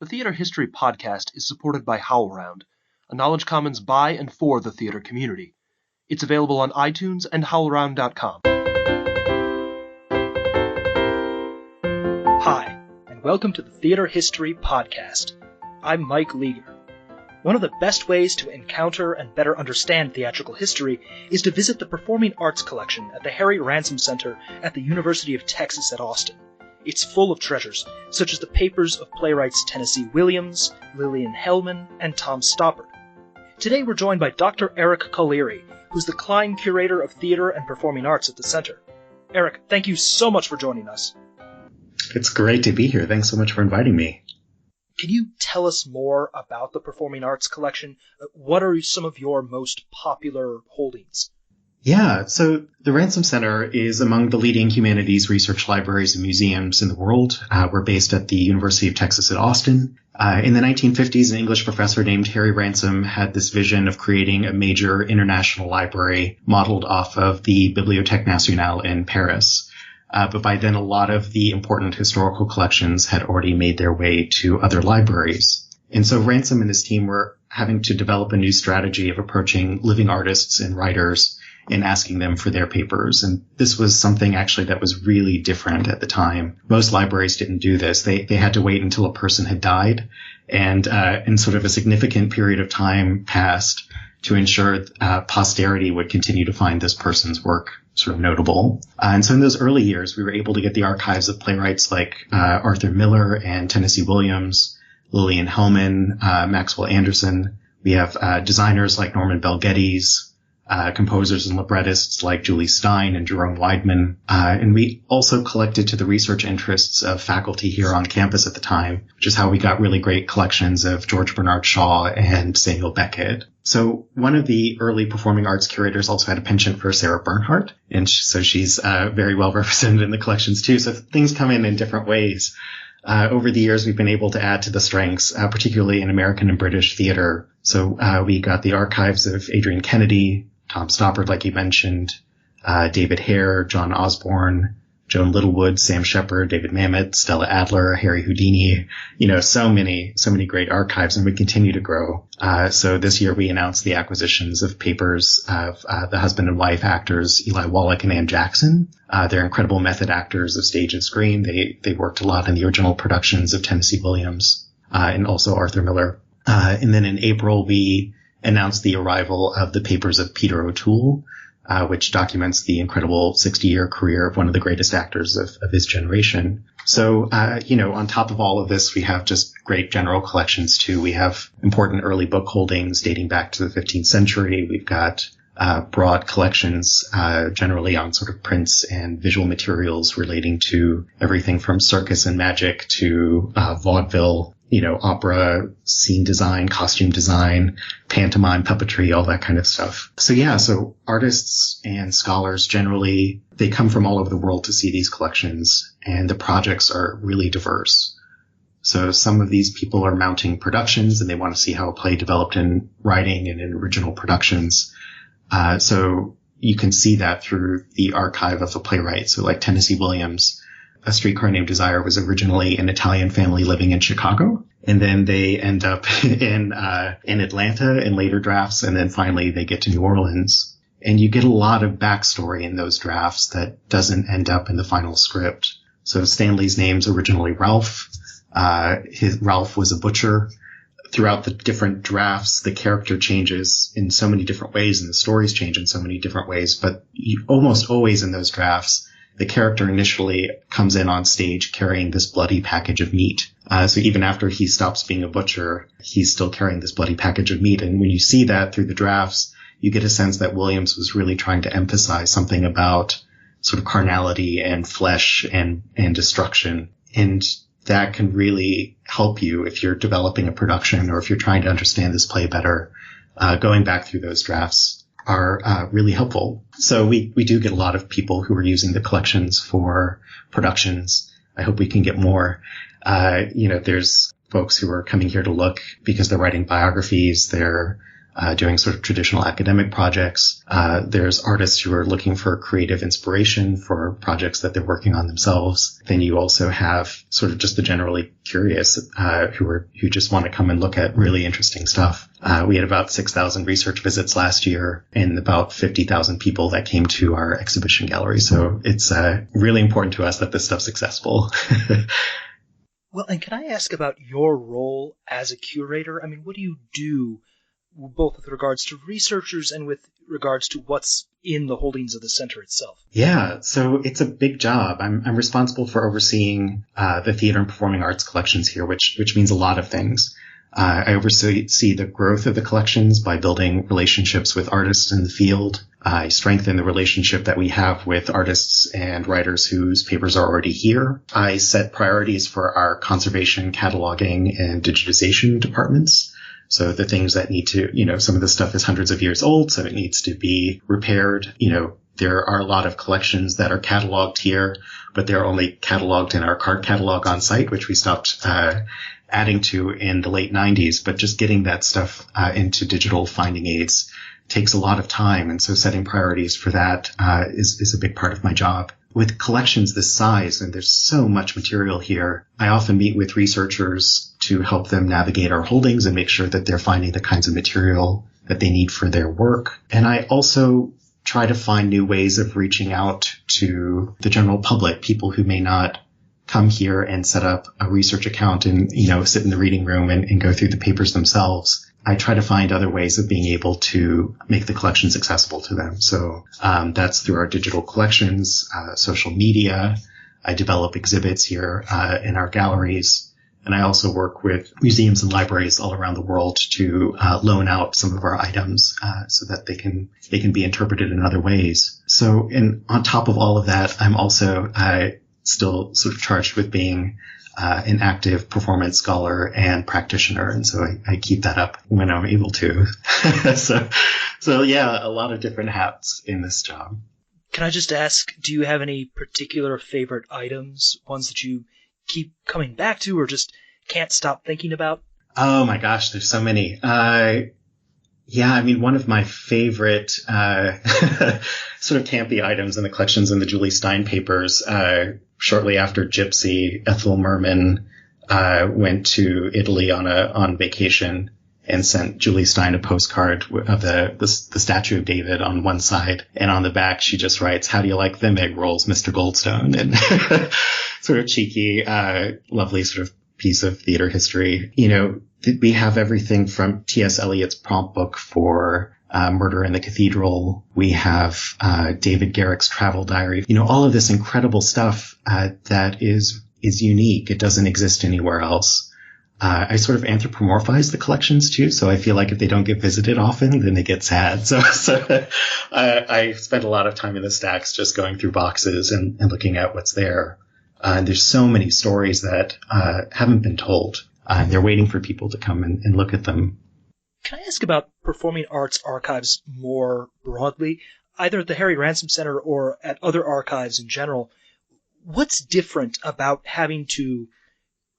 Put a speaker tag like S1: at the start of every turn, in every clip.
S1: The Theater History Podcast is supported by HowlRound, a Knowledge Commons by and for the theater community. It's available on iTunes and howlround.com.
S2: Hi, and welcome to the Theater History Podcast. I'm Mike Leager. One of the best ways to encounter and better understand theatrical history is to visit the Performing Arts Collection at the Harry Ransom Center at the University of Texas at Austin. It's full of treasures, such as the papers of playwrights Tennessee Williams, Lillian Hellman, and Tom Stoppard. Today we're joined by Dr. Eric Colleary, who's the Cline Curator of Theater and Performing Arts at the Center. Eric, thank you so much for joining us.
S3: It's great to be here. Thanks so much for inviting me.
S2: Can you tell us more about the Performing Arts Collection? What are some of your most popular holdings?
S3: Yeah, so the Ransom Center is among the leading humanities research libraries and museums in the world. We're based at the University of Texas at Austin. In the 1950s, an English professor named Harry Ransom had this vision of creating a major international library modeled off of the Bibliothèque Nationale in Paris. But by then, a lot of the important historical collections had already made their way to other libraries. And so Ransom and his team were having to develop a new strategy of approaching living artists and writers and asking them for their papers. And this was something actually that was really different at the time. Most libraries didn't do this. They had to wait until a person had died and sort of a significant period of time passed to ensure posterity would continue to find this person's work sort of notable. And so in those early years, we were able to get the archives of playwrights like Arthur Miller and Tennessee Williams, Lillian Hellman, Maxwell Anderson. We have designers like Norman Bell Geddes, composers and librettists like Julie Stein and Jerome Weidman. And we also collected to the research interests of faculty here on campus at the time, which is how we got really great collections of George Bernard Shaw and Samuel Beckett. So one of the early performing arts curators also had a penchant for Sarah Bernhardt, and so she's very well represented in the collections too. So things come in different ways. Over the years, we've been able to add to the strengths, particularly in American and British theater. So we got the archives of Adrian Kennedy, Tom Stoppard, like you mentioned, David Hare, John Osborne, Joan Littlewood, Sam Shepard, David Mamet, Stella Adler, Harry Houdini, so many great archives, and we continue to grow. So this year we announced the acquisitions of papers of the husband and wife actors Eli Wallach and Ann Jackson. They're incredible method actors of stage and screen. They worked a lot in the original productions of Tennessee Williams, and also Arthur Miller. And then in April we announced the arrival of the papers of Peter O'Toole, which documents the incredible 60-year career of one of the greatest actors of his generation. So, on top of all of this, we have just great general collections too. We have important early book holdings dating back to the 15th century. We've got broad collections generally on sort of prints and visual materials relating to everything from circus and magic to vaudeville, opera, scene design, costume design, pantomime, puppetry, all that kind of stuff. So artists and scholars generally, they come from all over the world to see these collections, and the projects are really diverse. So some of these people are mounting productions, and they want to see how a play developed in writing and in original productions. So you can see that through the archive of a playwright. So like Tennessee Williams, A Streetcar Named Desire was originally an Italian family living in Chicago, and then they end up in Atlanta in later drafts, and then finally they get to New Orleans. And you get a lot of backstory in those drafts that doesn't end up in the final script. So Stanley's name's originally Ralph. Ralph was a butcher. Throughout the different drafts, the character changes in so many different ways, and the stories change in so many different ways. But you almost always in those drafts, the character initially comes in on stage carrying this bloody package of meat. So even after he stops being a butcher, he's still carrying this bloody package of meat. And when you see that through the drafts, you get a sense that Williams was really trying to emphasize something about sort of carnality and flesh and destruction. And that can really help you if you're developing a production or if you're trying to understand this play better. Going back through those drafts are really helpful. So we do get a lot of people who are using the collections for productions. I hope we can get more. There's folks who are coming here to look because they're writing biographies. They're doing sort of traditional academic projects. There's artists who are looking for creative inspiration for projects that they're working on themselves. Then you also have sort of just the generally curious who just want to come and look at really interesting stuff. We had about 6,000 research visits last year and about 50,000 people that came to our exhibition gallery. So it's really important to us that this stuff's successful.
S2: Well, and can I ask about your role as a curator? I mean, what do you do both with regards to researchers and with regards to what's in the holdings of the center itself?
S3: Yeah, so it's a big job. I'm responsible for overseeing the theater and performing arts collections here, which means a lot of things. I oversee the growth of the collections by building relationships with artists in the field. I strengthen the relationship that we have with artists and writers whose papers are already here. I set priorities for our conservation, cataloging, and digitization departments. So the things that need to, some of the stuff is hundreds of years old, so it needs to be repaired. There are a lot of collections that are cataloged here, but they're only cataloged in our card catalog on site, which we stopped adding to in the late 90s. But just getting that stuff into digital finding aids takes a lot of time. And so setting priorities for that is a big part of my job. With collections this size, and there's so much material here, I often meet with researchers to help them navigate our holdings and make sure that they're finding the kinds of material that they need for their work. And I also try to find new ways of reaching out to the general public, people who may not come here and set up a research account and, sit in the reading room and go through the papers themselves. I try to find other ways of being able to make the collections accessible to them. So that's through our digital collections, social media. I develop exhibits here in our galleries. And I also work with museums and libraries all around the world to loan out some of our items so that they can be interpreted in other ways. So, and on top of all of that, I'm also still sort of charged with being an active performance scholar and practitioner. And so I keep that up when I'm able to. So yeah, a lot of different hats in this job.
S2: Can I just ask, do you have any particular favorite items, ones that you keep coming back to or just can't stop thinking about?
S3: Oh my gosh, there's so many. One of my favorite sort of campy items in the collections in the Julie Stein papers, shortly after Gypsy, Ethel Merman went to Italy on vacation and sent Julie Stein a postcard of the statue of David on one side, and on the back she just writes, "How do you like them egg rolls, Mr. Goldstone?" And sort of cheeky, lovely sort of piece of theater history. We have everything from T.S. Eliot's prompt book for Murder in the Cathedral. We have David Garrick's travel diary. All of this incredible stuff that is unique. It doesn't exist anywhere else. I sort of anthropomorphize the collections too, so I feel like if they don't get visited often, then they get sad. So I spend a lot of time in the stacks just going through boxes and looking at what's there. And there's so many stories that haven't been told. They're waiting for people to come and look at them.
S2: Can I ask about performing arts archives more broadly, either at the Harry Ransom Center or at other archives in general? What's different about having to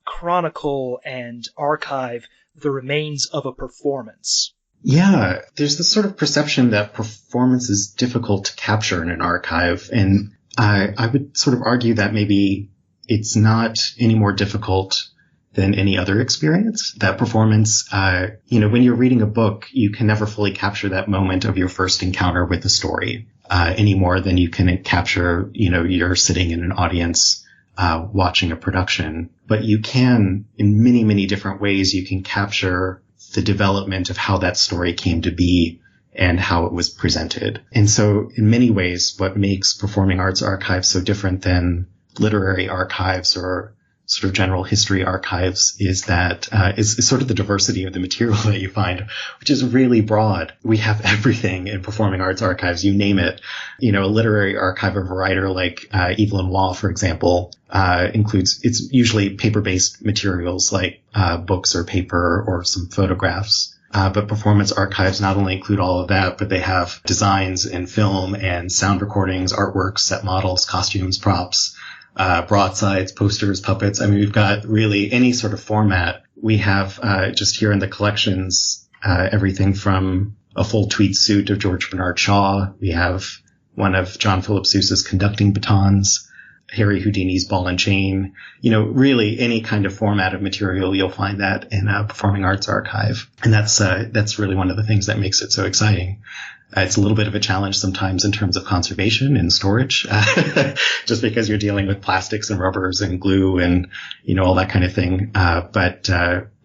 S2: chronicle and archive the remains of a performance?
S3: Yeah, there's this sort of perception that performance is difficult to capture in an archive. And I would sort of argue that maybe it's not any more difficult than any other experience. That performance, when you're reading a book, you can never fully capture that moment of your first encounter with the story any more than you can capture, you're sitting in an audience watching a production. But you can, in many, many different ways, you can capture the development of how that story came to be and how it was presented. And so in many ways, what makes performing arts archives so different than literary archives or sort of general history archives is that is sort of the diversity of the material that you find, which is really broad. We have everything in performing arts archives, you name it. A literary archive of a writer like Evelyn Waugh, for example, it's usually paper-based materials like books or paper or some photographs. But performance archives not only include all of that, but they have designs in film and sound recordings, artworks, set models, costumes, props, broadsides, posters, puppets. I mean, we've got really any sort of format. We have just here in the collections everything from a full tweed suit of George Bernard Shaw. We have one of John Philip Sousa's conducting batons, Harry Houdini's ball and chain. Really any kind of format of material, you'll find that in a performing arts archive. And that's really one of the things that makes it so exciting. It's a little bit of a challenge sometimes in terms of conservation and storage, just because you're dealing with plastics and rubbers and glue and, all that kind of thing. But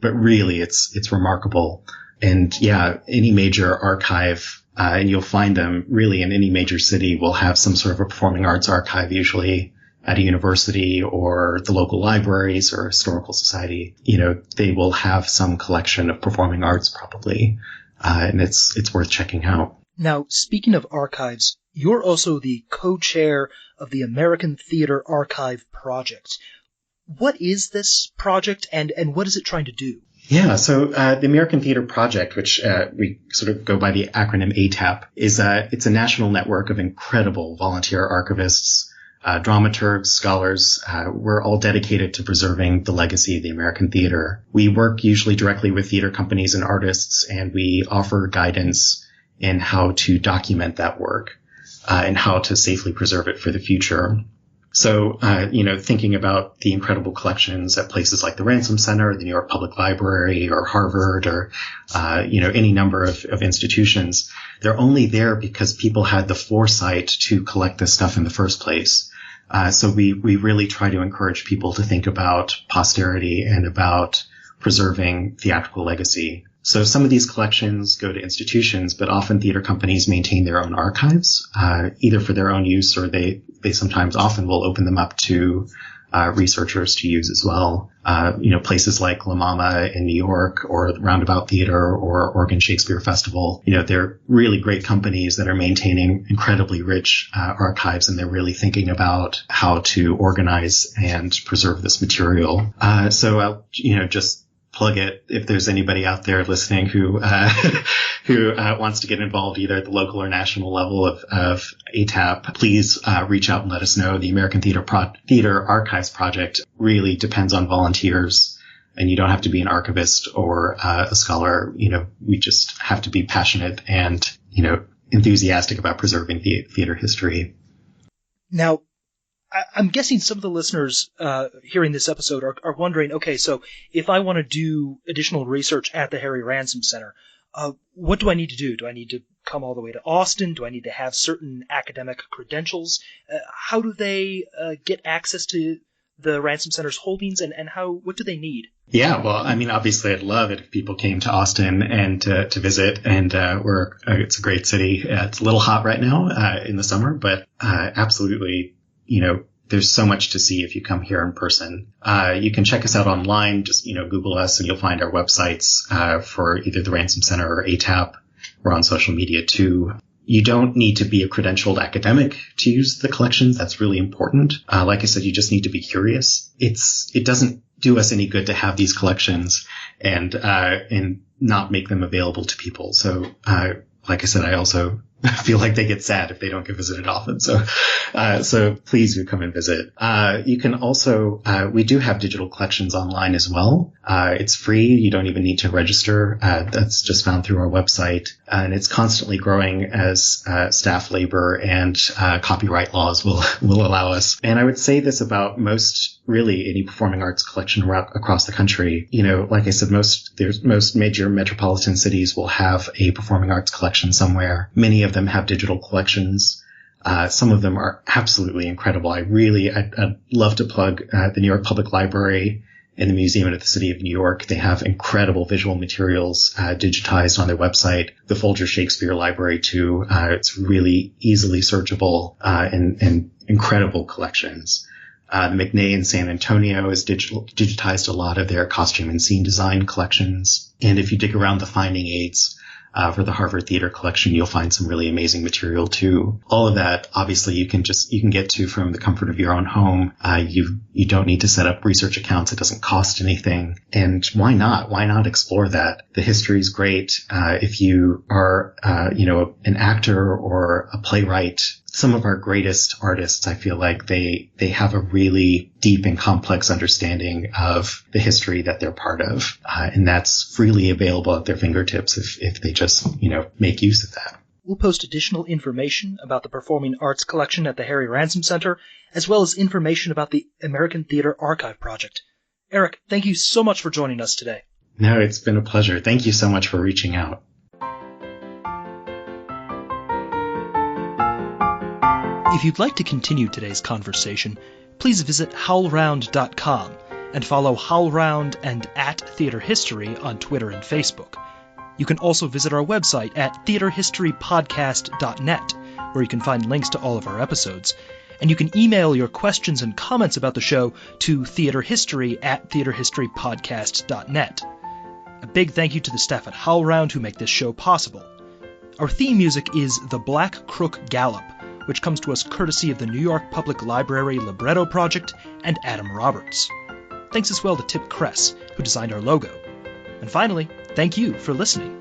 S3: really it's remarkable. And any major archive, and you'll find them really in any major city will have some sort of a performing arts archive, usually at a university or the local libraries or historical society. They will have some collection of performing arts probably. And it's worth checking out.
S2: Now, speaking of archives, you're also the co-chair of the American Theater Archive Project. What is this project and what is it trying to do?
S3: Yeah, so the American Theater Project, which we sort of go by the acronym ATAP, it's a national network of incredible volunteer archivists, dramaturgs, scholars. We're all dedicated to preserving the legacy of the American theater. We work usually directly with theater companies and artists, and we offer guidance in how to document that work and how to safely preserve it for the future. So, thinking about the incredible collections at places like the Ransom Center, the New York Public Library, or Harvard, or, any number of institutions, they're only there because people had the foresight to collect this stuff in the first place. So we really try to encourage people to think about posterity and about preserving theatrical legacy. So some of these collections go to institutions, but often theater companies maintain their own archives, either for their own use or they sometimes often will open them up to researchers to use as well. Places like La Mama in New York or Roundabout Theater or Oregon Shakespeare Festival, they're really great companies that are maintaining incredibly rich archives, and they're really thinking about how to organize and preserve this material. So I'll, just plug it if there's anybody out there listening who wants to get involved either at the local or national level of ATAP. Please reach out and let us know. The American Theater Archives Project really depends on volunteers, and you don't have to be an archivist or a scholar. We just have to be passionate and enthusiastic about preserving theater history.
S2: Now, I'm guessing some of the listeners hearing this episode are wondering, okay, so if I want to do additional research at the Harry Ransom Center, what do I need to do? Do I need to come all the way to Austin? Do I need to have certain academic credentials? How do they get access to the Ransom Center's holdings, and what do they need?
S3: Yeah, well, obviously I'd love it if people came to Austin and to visit, and it's a great city. It's a little hot right now in the summer, but absolutely, there's so much to see if you come here in person. You can check us out online. Just, Google us and you'll find our websites for either the Ransom Center or ATAP. We're on social media too. You don't need to be a credentialed academic to use the collections. That's really important. Like I said, you just need to be curious. It doesn't do us any good to have these collections and not make them available to people. So, like I said, I also feel like they get sad if they don't get visited often. So please do come and visit. You can also, we do have digital collections online as well. It's free. You don't even need to register. That's just found through our website, and it's constantly growing as staff labor and copyright laws will allow us. And I would say this about really any performing arts collection across the country. Like I said, most major metropolitan cities will have a performing arts collection somewhere. Many of them have digital collections. Some of them are absolutely incredible. I'd love to plug the New York Public Library and the Museum of the City of New York. They have incredible visual materials digitized on their website. The Folger Shakespeare Library too. It's really easily searchable and incredible collections. The McNay in San Antonio has digitized a lot of their costume and scene design collections. And if you dig around the finding aids for the Harvard Theater Collection, you'll find some really amazing material too. All of that, obviously, you can get to from the comfort of your own home. You don't need to set up research accounts. It doesn't cost anything. And why not? Why not explore that? The history is great. If you are, an actor or a playwright, some of our greatest artists, I feel like they have a really deep and complex understanding of the history that they're part of. And that's freely available at their fingertips if they just, make use of that.
S2: We'll post additional information about the Performing Arts Collection at the Harry Ransom Center, as well as information about the American Theater Archive Project. Eric, thank you so much for joining us today.
S3: No, it's been a pleasure. Thank you so much for reaching out.
S2: If you'd like to continue today's conversation, please visit howlround.com and follow HowlRound and @TheaterHistory on Twitter and Facebook. You can also visit our website at theaterhistorypodcast.net, where you can find links to all of our episodes. And you can email your questions and comments about the show to theaterhistory@theaterhistorypodcast.net. A big thank you to the staff at HowlRound who make this show possible. Our theme music is The Black Crook Gallop, which comes to us courtesy of the New York Public Library Libretto Project and Adam Roberts. Thanks as well to Tip Kress, who designed our logo. And finally, thank you for listening.